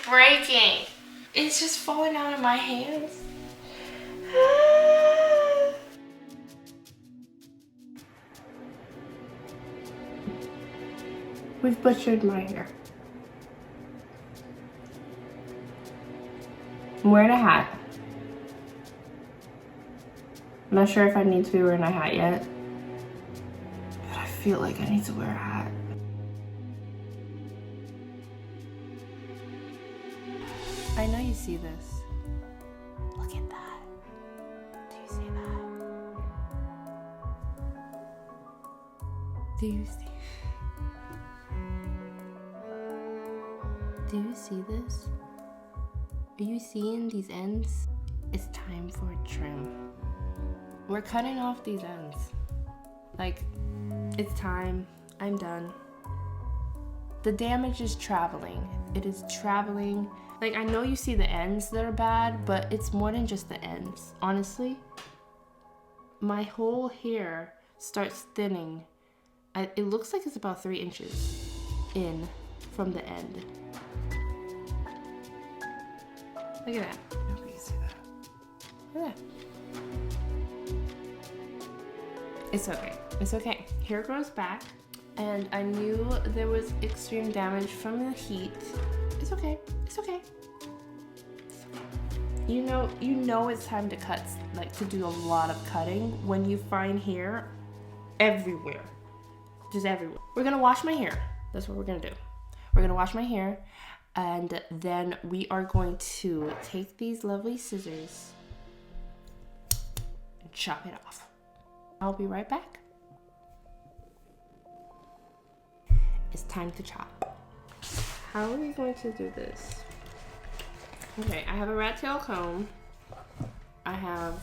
breaking. It's just falling out of my hands. We've butchered my hair. I'm wearing a hat. I'm not sure if I need to be wearing a hat yet, but I feel like I need to wear a hat. I know you see this. Look at that. Do you see that? Do you see? Do you see this? Are you seeing these ends? It's time for a trim. We're cutting off these ends. Like, it's time. I'm done. The damage is traveling. It is traveling. Like, I know you see the ends that are bad, but it's more than just the ends. Honestly, my whole hair starts thinning. It looks like it's about 3 inches in from the end. Look at that. Nobody can see that. Look at that. It's okay. It's okay. Hair grows back, and I knew there was extreme damage from the heat. It's okay. It's okay. It's okay. You know it's time to cut, like to do a lot of cutting when you find hair everywhere. Just everywhere. We're gonna wash my hair. That's what we're gonna do. We're gonna wash my hair, and then we are going to take these lovely scissors and chop it off. I'll be right back. It's time to chop. How are we going to do this? Okay, I have a rat tail comb. I have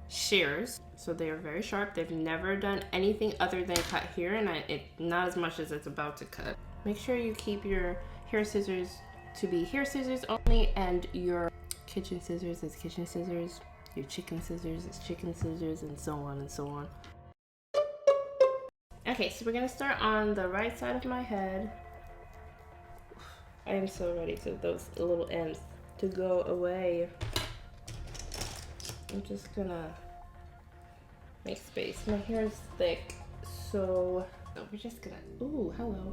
shears, so they are very sharp. They've never done anything other than cut here, and not as much as it's about to cut. Make sure you keep your hair scissors to be hair scissors only, and your kitchen scissors is kitchen scissors, your chicken scissors is chicken scissors, and so on and so on. Okay, so we're gonna start on the right side of my head. I am so ready for those little ends to go away. I'm just gonna make space. My hair is thick, so we're just gonna, ooh, hello.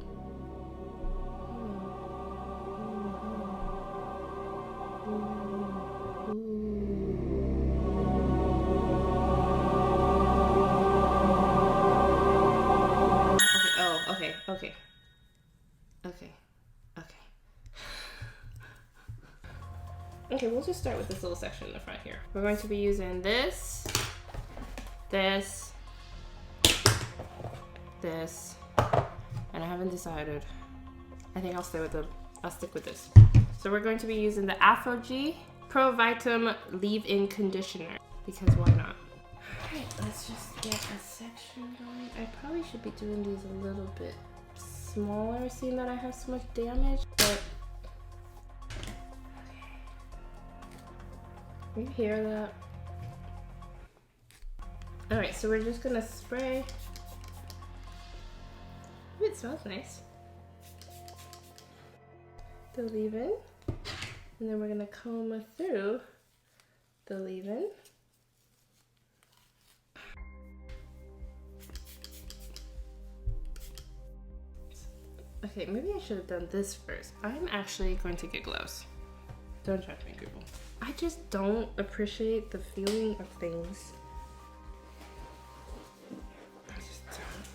Okay, we'll just start with this little section in the front here. We're going to be using this, this, and I haven't decided. I think I'll stick with this. So we're going to be using the Afro-G Pro Vitam Leave-In Conditioner, because why not? Alright, let's just get a section going. I probably should be doing these a little bit smaller, seeing that I have so much damage, but you hear that? Alright, so we're just gonna spray. Ooh, it smells nice. The leave-in. And then we're gonna comb through the leave-in. Okay, maybe I should have done this first. I'm actually going to get gloves. Don't judge me, people. I just don't appreciate the feeling of things. I just don't.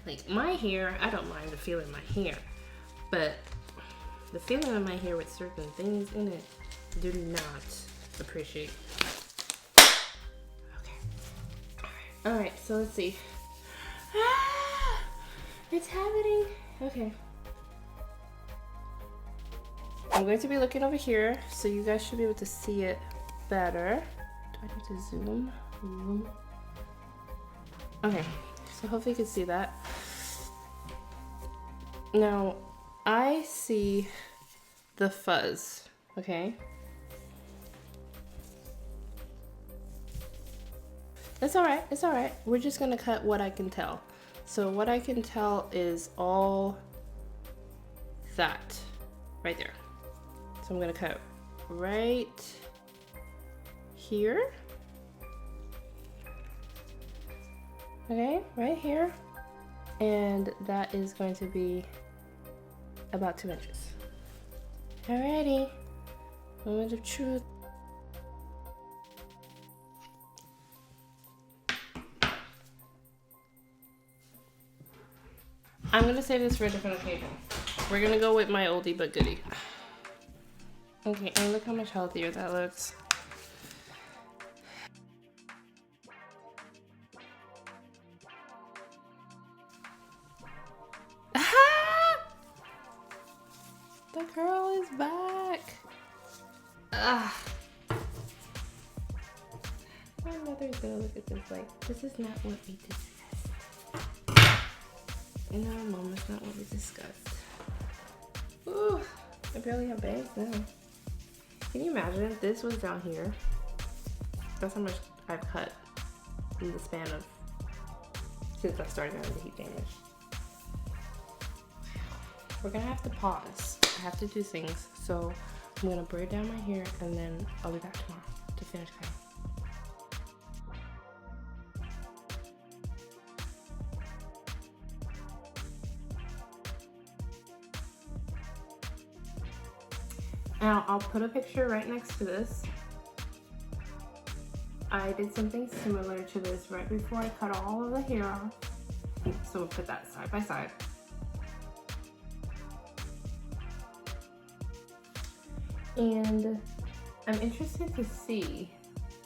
Like, my hair, I don't mind the feeling of my hair, but the feeling of my hair with certain things in it, do not appreciate. Okay. Alright, so let's see. Ah, it's happening. Okay. I'm going to be looking over here, so you guys should be able to see it better. Do I need to zoom? Okay, so hopefully you can see that. Now, I see the fuzz, okay? It's alright, it's alright. We're just gonna cut what I can tell. So what I can tell is all that right there. So I'm gonna cut right here. Okay, right here. And that is going to be about 2 inches. Alrighty, moment of truth. I'm gonna save this for a different occasion. We're gonna go with my oldie but goodie. Okay, and look how much healthier that looks. The curl is back. Ah. My mother's gonna look at this like, this is not what we discussed. No, Mom, it's not what we discussed. Ooh, I barely have bangs now. Can you imagine if this was down here? That's how much I've cut in the span of since I started having the heat damage. We're gonna have to pause. I have to do things, so I'm gonna braid down my hair and then I'll be back tomorrow to finish cutting. Now I'll put a picture right next to this. I did something similar to this right before I cut all of the hair off. So we'll put that side by side. And I'm interested to see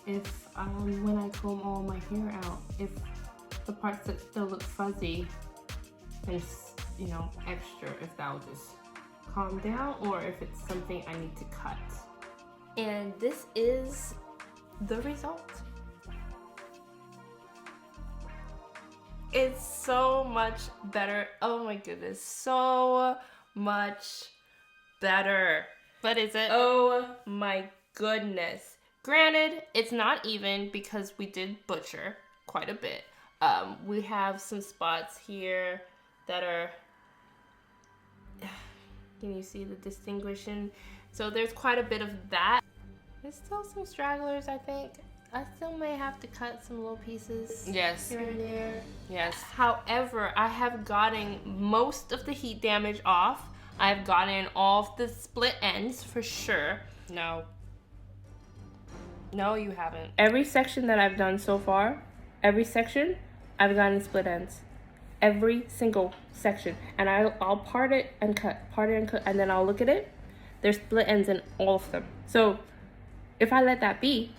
if when I comb all my hair out, if the parts that still look fuzzy and, you know, extra, if that will just calm down or if it's something I need to cut. And this is the result. It's so much better. Oh my goodness, so much better. But is it? Oh my goodness. Granted, it's not even because we did butcher quite a bit. We have some spots here that are, can you see the distinguishing? So there's quite a bit of that. There's still some stragglers, I think. I still may have to cut some little pieces. Yes. Here and there. Yes. However, I have gotten most of the heat damage off. I've gotten all of the split ends for sure. No. No, you haven't. Every section that I've done so far, every section, I've gotten split ends. Every single section. And I'll part it and cut, and then I'll look at it. There's split ends in all of them. So if I let that be,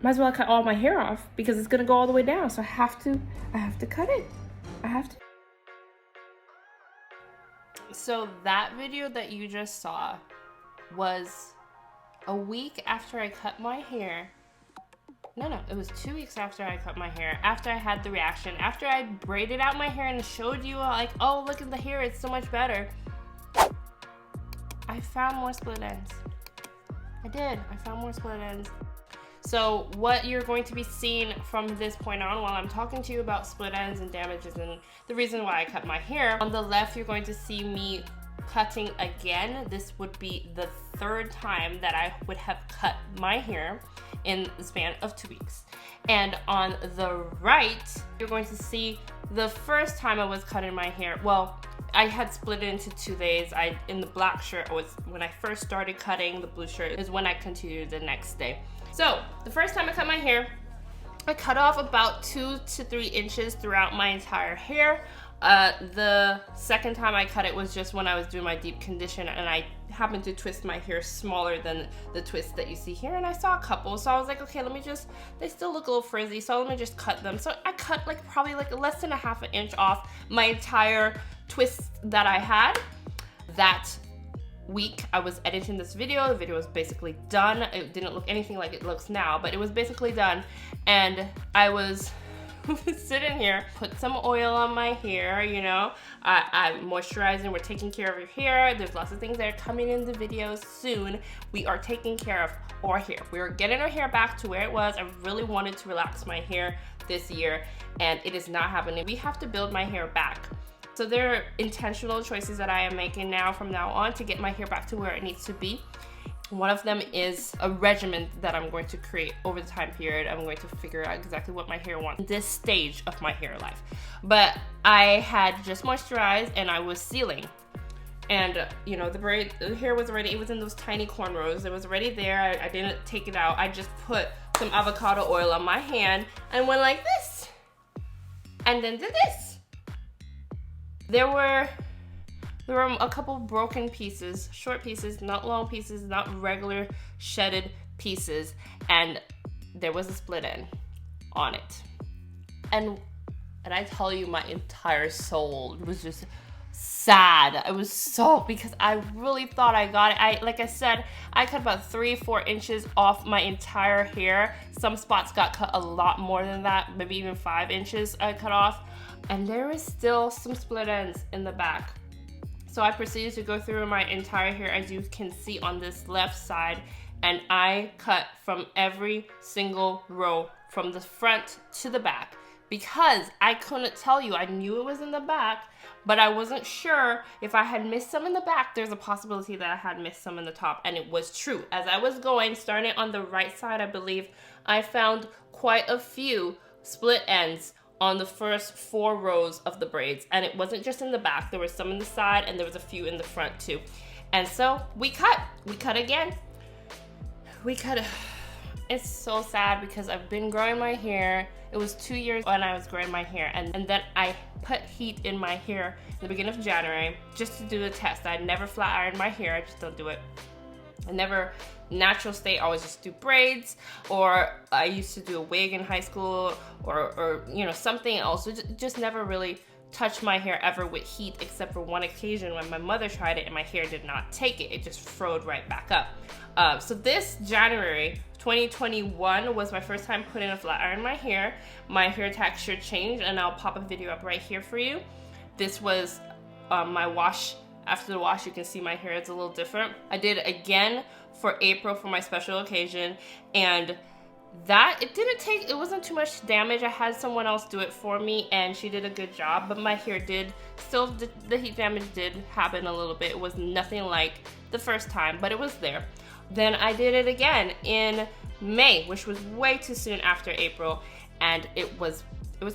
might as well cut all my hair off because it's gonna go all the way down. So I have to cut it. I have to. So that video that you just saw was a week after I cut my hair. No, it was 2 weeks after I cut my hair, after I had the reaction, after I braided out my hair and showed you like, oh, look at the hair, it's so much better. I found more split ends. I did, I found more split ends. So what you're going to be seeing from this point on while I'm talking to you about split ends and damages and the reason why I cut my hair, on the left you're going to see me cutting again. This would be the third time that I would have cut my hair in the span of 2 weeks. And on the right, you're going to see the first time I was cutting my hair. Well, I had split it into 2 days. In the black shirt was when I first started cutting, the blue shirt is when I continued the next day. So the first time I cut my hair, I cut off about 2 to 3 inches throughout my entire hair. The second time I cut it was just when I was doing my deep condition and I happened to twist my hair smaller than the twist that you see here, and I saw a couple, so I was like, okay, they still look a little frizzy, so let me just cut them. So I cut probably less than a half an inch off my entire twist that I had. That week I was editing this video. The video was basically done. It didn't look anything like it looks now, but it was basically done, and I was sitting here, put some oil on my hair, you know, I'm moisturizing, we're taking care of your hair. There's lots of things that are coming in the videos soon. We are taking care of our hair. We're getting our hair back to where it was. I really wanted to relax my hair this year, and it is not happening. We have to build my hair back. So there are intentional choices that I am making now from now on to get my hair back to where it needs to be. One of them is a regimen that I'm going to create over the time period. I'm going to figure out exactly what my hair wants this stage of my hair life. But I had just moisturized and I was sealing. And you know, the hair was already, it was in those tiny cornrows. It was already there. I didn't take it out. I just put some avocado oil on my hand and went like this. And then did this. There were a couple broken pieces, short pieces, not long pieces, not regular shedded pieces, and there was a split end on it. And I tell you, my entire soul was just sad. It was so, because I really thought I got it. Like I said, I cut about 3-4 inches off my entire hair. Some spots got cut a lot more than that, maybe even 5 inches I cut off. And there is still some split ends in the back. So I proceeded to go through my entire hair, as you can see on this left side, and I cut from every single row from the front to the back, because I couldn't tell you. I knew it was in the back, but I wasn't sure if I had missed some in the back. There's a possibility that I had missed some in the top, and it was true. As I was going, starting on the right side, I believe, I found quite a few split ends on the first 4 rows of the braids, and it wasn't just in the back. There was some in the side, and there was a few in the front too. And so we cut again. It's so sad because I've been growing my hair. It was 2 years when I was growing my hair, and then I put heat in my hair in the beginning of January just to do the test. I never flat iron my hair. I just don't do it. I never natural state. I always just do braids, or I used to do a wig in high school, or you know, something else. So just never really touched my hair ever with heat, except for one occasion when my mother tried it and my hair did not take it. It just froed right back up. So this January 2021 was my first time putting a flat iron in my hair. My hair texture changed, and I'll pop a video up right here for you. This was my wash. After the wash, you can see my hair is a little different. I did it again for April for my special occasion, and that, it wasn't too much damage. I had someone else do it for me, and she did a good job, but my hair the heat damage did happen a little bit. It was nothing like the first time, but it was there. Then I did it again in May, which was way too soon after April, and it was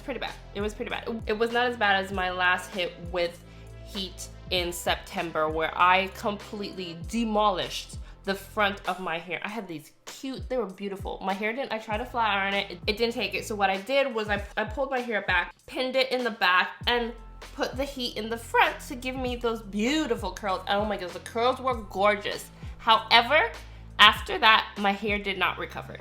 pretty bad. It was pretty bad. It was not as bad as my last hit with heat in September, where I completely demolished the front of my hair. I had these cute, they were beautiful. My hair I tried to flat iron it, it didn't take it. So what I did was I pulled my hair back, pinned it in the back, and put the heat in the front to give me those beautiful curls. Oh my goodness, the curls were gorgeous. However, after that, my hair did not recover.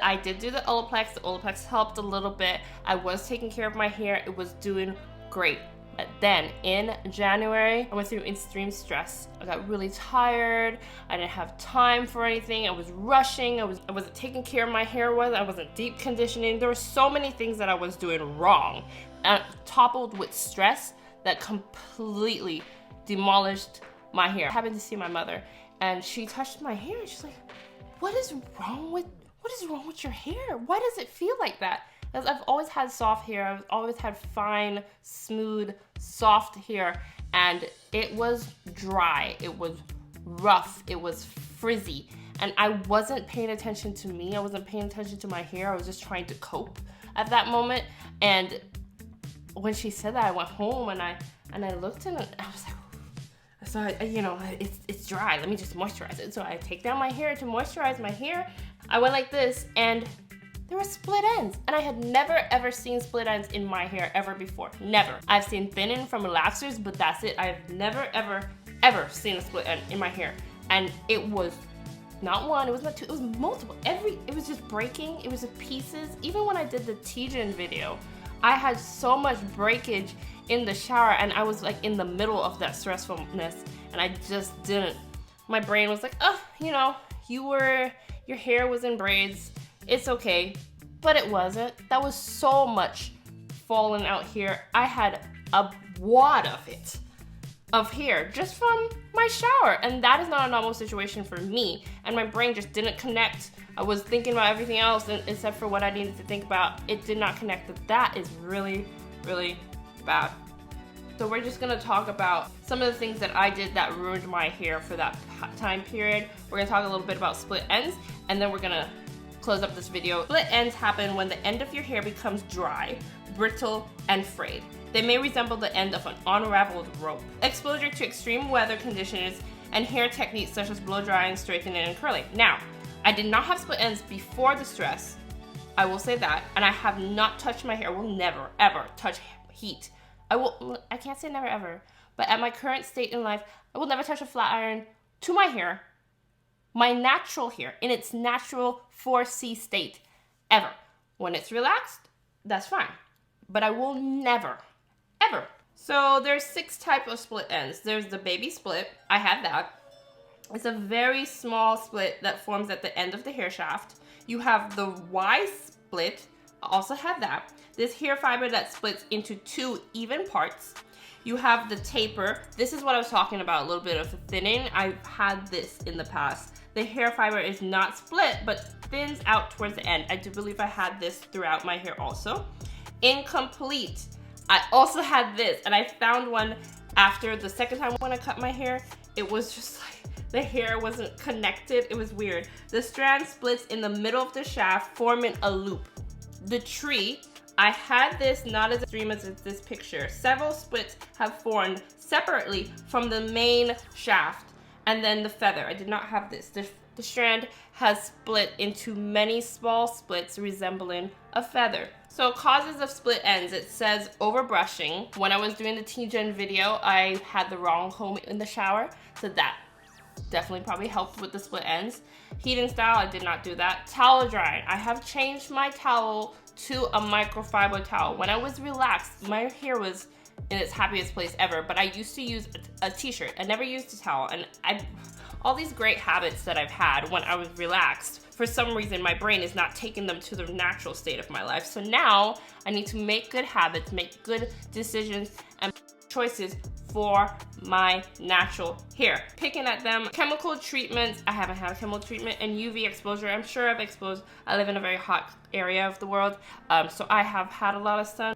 I did do the Olaplex. The Olaplex helped a little bit. I was taking care of my hair. It was doing great. But then in January, I went through extreme stress. I got really tired. I didn't have time for anything. I was rushing. I wasn't taking care of my hair well. I wasn't deep conditioning. There were so many things that I was doing wrong, toppled with stress that completely demolished my hair. I happened to see my mother, and she touched my hair, and she's like, what is wrong with your hair? Why does it feel like that? Because I've always had soft hair. I've always had fine, smooth, soft hair, and it was dry. It was rough. It was frizzy, and I wasn't paying attention to me. I wasn't paying attention to my hair. I was just trying to cope at that moment. And when she said that, I went home and I looked at it, and I was like, so it's dry. Let me just moisturize it. So I take down my hair to moisturize my hair. I went like this, and there were split ends, and I had never ever seen split ends in my hair ever before. Never. I've seen thinning from relaxers, but that's it. I've never ever seen a split end in my hair, and it was not one, it was not two, it was multiple. It was just breaking. It was just pieces. Even when I did the Tijin video, I had so much breakage in the shower, and I was like in the middle of that stressfulness, and I just didn't. My brain was like, oh, your hair was in braids. It's okay, but it wasn't. That was so much falling out here. I had a wad of hair just from my shower, and that is not a normal situation for me, and my brain just didn't connect. I was thinking about everything else except for what I needed to think about. It did not connect. That is really, really bad. So we're just gonna talk about some of the things that I did that ruined my hair for that time period. We're gonna talk a little bit about split ends, and then we're gonna close up this video. Split ends happen when the end of your hair becomes dry, brittle, and frayed. They may resemble the end of an unraveled rope. Exposure to extreme weather conditions and hair techniques such as blow drying, straightening, and curling. Now, I did not have split ends before the stress. I will say that, and I have not touched my hair. I will never, ever touch heat. I can't say never ever, but at my current state in life, I will never touch a flat iron to my hair, my natural hair, in its natural 4C state, ever. When it's relaxed, that's fine, but I will never, ever. So there's 6 types of split ends. There's the baby split, I have that. It's a very small split that forms at the end of the hair shaft. You have the Y split, I also have that. This hair fiber that splits into 2 even parts. You have the taper. This is what I was talking about, a little bit of thinning. I've had this in the past. The hair fiber is not split, but thins out towards the end. I do believe I had this throughout my hair also. Incomplete. I also had this, and I found one after the second time when I cut my hair. It was just like, the hair wasn't connected. It was weird. The strand splits in the middle of the shaft, forming a loop. The tree, I had this not as extreme as this picture. Several splits have formed separately from the main shaft, and then the feather. I did not have this. The strand has split into many small splits resembling a feather. So causes of split ends, it says overbrushing. When I was doing the T-Gen video, I had the wrong comb in the shower, so that definitely probably helped with the split ends. Heating style, I did not do that. Towel drying, I have changed my towel to a microfiber towel. When I was relaxed, my hair was in its happiest place ever, but I used to use a t-shirt. I never used a towel, and all these great habits that I've had when I was relaxed, for some reason my brain is not taking them to the natural state of my life. So now I need to make good habits, make good decisions and choices for my natural hair. Picking at them, chemical treatments, I haven't had a chemical treatment, and UV exposure, I'm sure I've exposed, I live in a very hot area of the world, so I have had a lot of sun.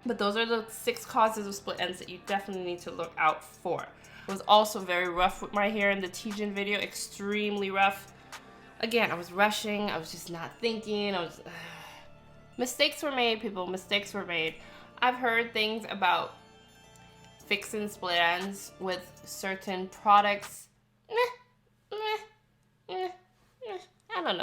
But those are the 6 causes of split ends that you definitely need to look out for. It was also very rough with my hair in the T-Gen video, extremely rough. Again, I was rushing, I was just not thinking, mistakes were made, people, mistakes were made. I've heard things about fixing split ends with certain products. I don't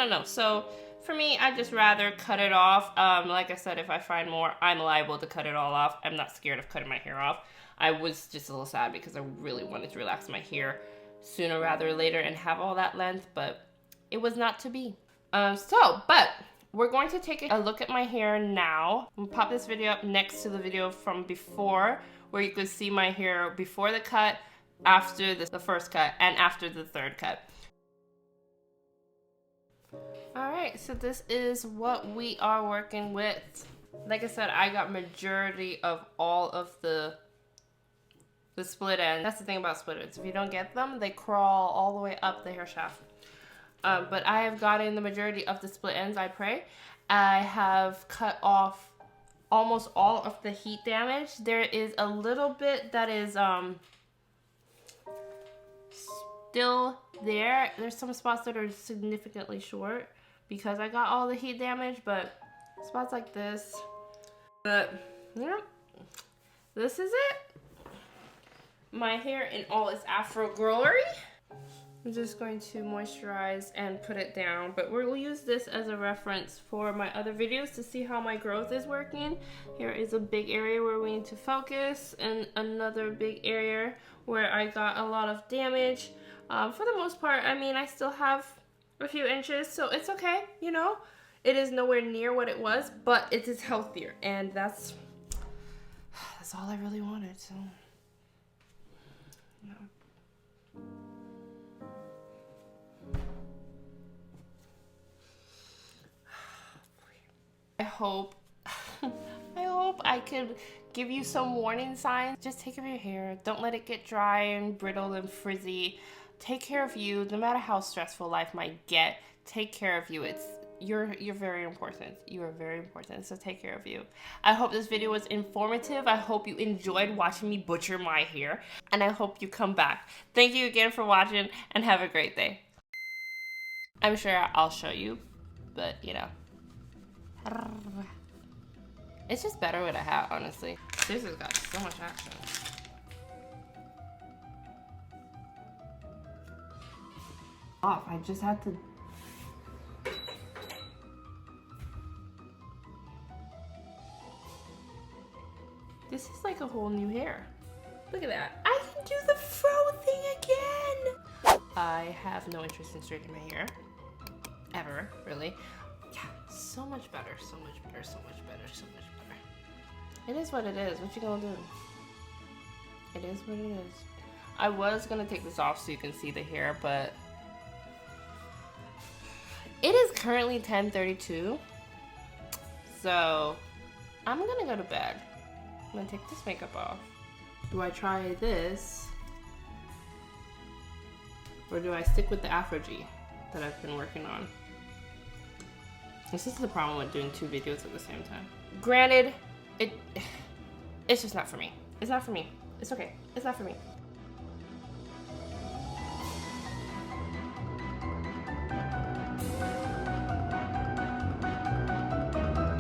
know. So for me, I'd just rather cut it off. Like I said, if I find more, I'm liable to cut it all off. I'm not scared of cutting my hair off. I was just a little sad because I really wanted to relax my hair sooner rather than later and have all that length, but it was not to be. But we're going to take a look at my hair now. I'm gonna pop this video up next to the video from before, where you could see my hair before the cut, after the first cut, and after the third cut. Alright, so this is what we are working with. Like I said, I got majority of all of the split ends. That's the thing about split ends. If you don't get them, they crawl all the way up the hair shaft. But I have gotten the majority of the split ends, I pray. I have cut off almost all of the heat damage. There is a little bit that is still there. There's some spots that are significantly short because I got all the heat damage, but spots like this. But yeah, this is it. My hair in all its afro glory. I'm just going to moisturize and put it down, but we'll use this as a reference for my other videos to see how my growth is working. Here is a big area where we need to focus, and another big area where I got a lot of damage. For the most part, I mean, I still have a few inches, so it's okay, you know. It is nowhere near what it was, but it is healthier, and that's all I really wanted, so, you know. I hope I could give you some warning signs. Just take care of your hair. Don't let it get dry and brittle and frizzy. Take care of you. No matter how stressful life might get, take care of you. You're very important. You are very important. So take care of you. I hope this video was informative. I hope you enjoyed watching me butcher my hair. And I hope you come back. Thank you again for watching and have a great day. I'm sure I'll show you, but you know. It's just better with a hat, honestly. This has got so much action. Off. I just had to. This is like a whole new hair. Look at that. I can do the fro thing again. I have no interest in straightening my hair. Ever, really. Yeah, so much better, so much better, so much better, so much better. It is what it is. What you gonna do? It is what it is. I was gonna take this off so you can see the hair, but it is currently 10:32. So I'm gonna go to bed. I'm gonna take this makeup off. Do I try this? Or do I stick with the Afro G that I've been working on? This is the problem with doing 2 videos at the same time. Granted, it's just not for me. It's not for me. It's okay. It's not for me.